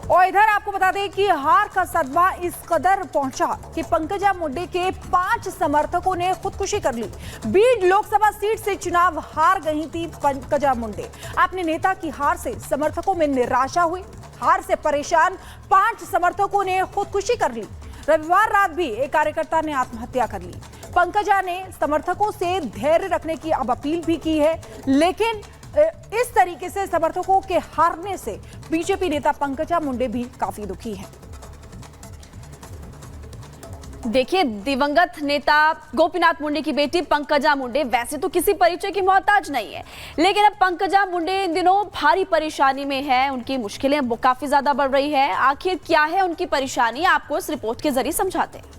और इधर आपको बता दें कि हार का सदमा इस कदर पहुंचा कि पंकजा मुंडे के 5 समर्थकों ने खुदकुशी कर ली। बीड लोकसभा सीट से चुनाव हार गई थी पंकजा मुंडे। अपने नेता की हार से समर्थकों में निराशा हुई। हार से परेशान 5 समर्थकों ने खुदकुशी कर ली। रविवार रात भी एक कार्यकर्ता ने आत्महत्या कर ली। पंकजा ने समर्थकों से धैर्य रखने की अब अपील भी की है, लेकिन इस तरीके से समर्थकों के हारने से बीजेपी नेता पंकजा मुंडे भी काफी दुखी हैं। देखिए, दिवंगत नेता गोपीनाथ मुंडे की बेटी पंकजा मुंडे वैसे तो किसी परिचय की मोहताज नहीं है, लेकिन अब पंकजा मुंडे इन दिनों भारी परेशानी में है। उनकी मुश्किलें काफी ज्यादा बढ़ रही है। आखिर क्या है उनकी परेशानी, आपको इस रिपोर्ट के जरिए समझाते हैं।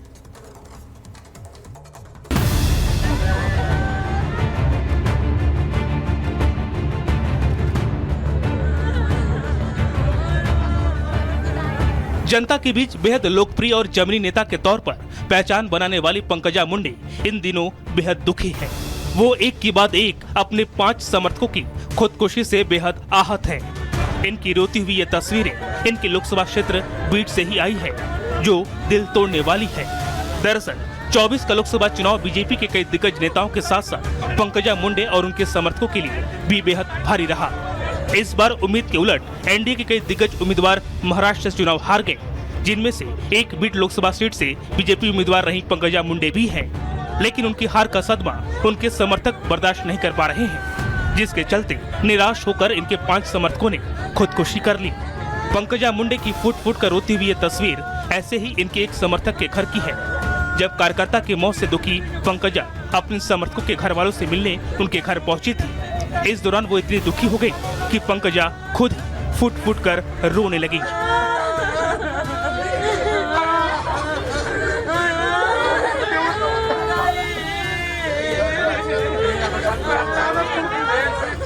जनता के बीच बेहद लोकप्रिय और जमीनी नेता के तौर पर पहचान बनाने वाली पंकजा मुंडे इन दिनों बेहद दुखी है। वो एक के बाद एक अपने 5 समर्थकों की खुदकुशी से बेहद आहत हैं। इनकी रोती हुई ये तस्वीरें इनके लोकसभा क्षेत्र बीड से ही आई है, जो दिल तोड़ने वाली है। दरअसल 24 का लोकसभा चुनाव बीजेपी के कई दिग्गज नेताओं के साथ साथ पंकजा मुंडे और उनके समर्थकों के लिए भी बेहद भारी रहा। इस बार उम्मीद के उलट एनडीए के कई दिग्गज उम्मीदवार महाराष्ट्र से चुनाव हार गए, जिनमें से एक बीड लोकसभा सीट से बीजेपी उम्मीदवार रही पंकजा मुंडे भी हैं। लेकिन उनकी हार का सदमा उनके समर्थक बर्दाश्त नहीं कर पा रहे हैं, जिसके चलते निराश होकर इनके 5 समर्थकों ने खुदकुशी कर ली। पंकजा मुंडे की फुट फुट कर रोती हुई ये तस्वीर ऐसे ही इनके एक समर्थक के घर की है। जब कार्यकर्ता की मौत से दुखी पंकजा अपने समर्थकों के घर वालों से मिलने उनके घर पहुंची थी। इस दौरान वो इतनी दुखी हो गई कि पंकजा खुद फुट फुट कर रोने लगी।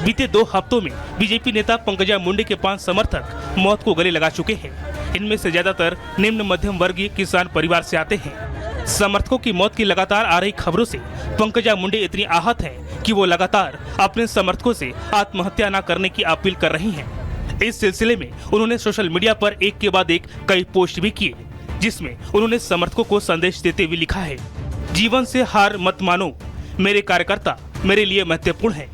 बीते 2 हफ्तों में बीजेपी नेता पंकजा मुंडे के 5 समर्थक मौत को गले लगा चुके हैं। इनमें से ज्यादातर निम्न मध्यम वर्गीय किसान परिवार से आते हैं। समर्थकों की मौत की लगातार आ रही खबरों से पंकजा मुंडे इतनी आहत हैं कि वो लगातार अपने समर्थकों से आत्महत्या न करने की अपील कर रही हैं। इस सिलसिले में उन्होंने सोशल मीडिया पर एक के बाद एक कई पोस्ट भी किए, जिसमें उन्होंने समर्थकों को संदेश देते हुए लिखा है, जीवन से हार मत मानो, मेरे कार्यकर्ता मेरे लिए महत्वपूर्ण है।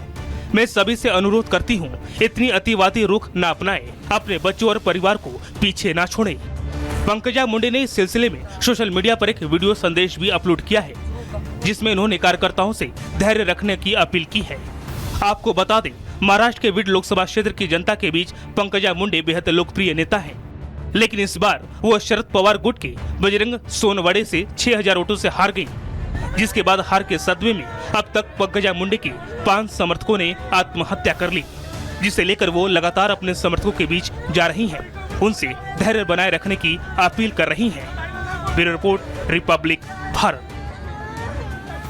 मैं सभी से अनुरोध करती हूँ, इतनी अतिवादी रुख न अपनाएं, अपने बच्चों और परिवार को पीछे न छोड़ें। पंकजा मुंडे ने इस सिलसिले में सोशल मीडिया पर एक वीडियो संदेश भी अपलोड किया है, जिसमें उन्होंने कार्यकर्ताओं से धैर्य रखने की अपील की है। आपको बता दें, महाराष्ट्र के बीड लोकसभा क्षेत्र की जनता के बीच पंकजा मुंडे बेहद लोकप्रिय नेता हैं, लेकिन इस बार वो शरद पवार गुट के बजरंग सोनवड़े से 6000 वोटों से हार गई, जिसके बाद हार के सदमे में अब तक पंकजा मुंडे के 5 समर्थकों ने आत्महत्या कर ली, जिसे लेकर वो लगातार अपने समर्थकों के बीच जा रही हैं, उनसे धैर्य बनाए रखने की अपील कर रही हैं। Bureau report, Republic Bharat.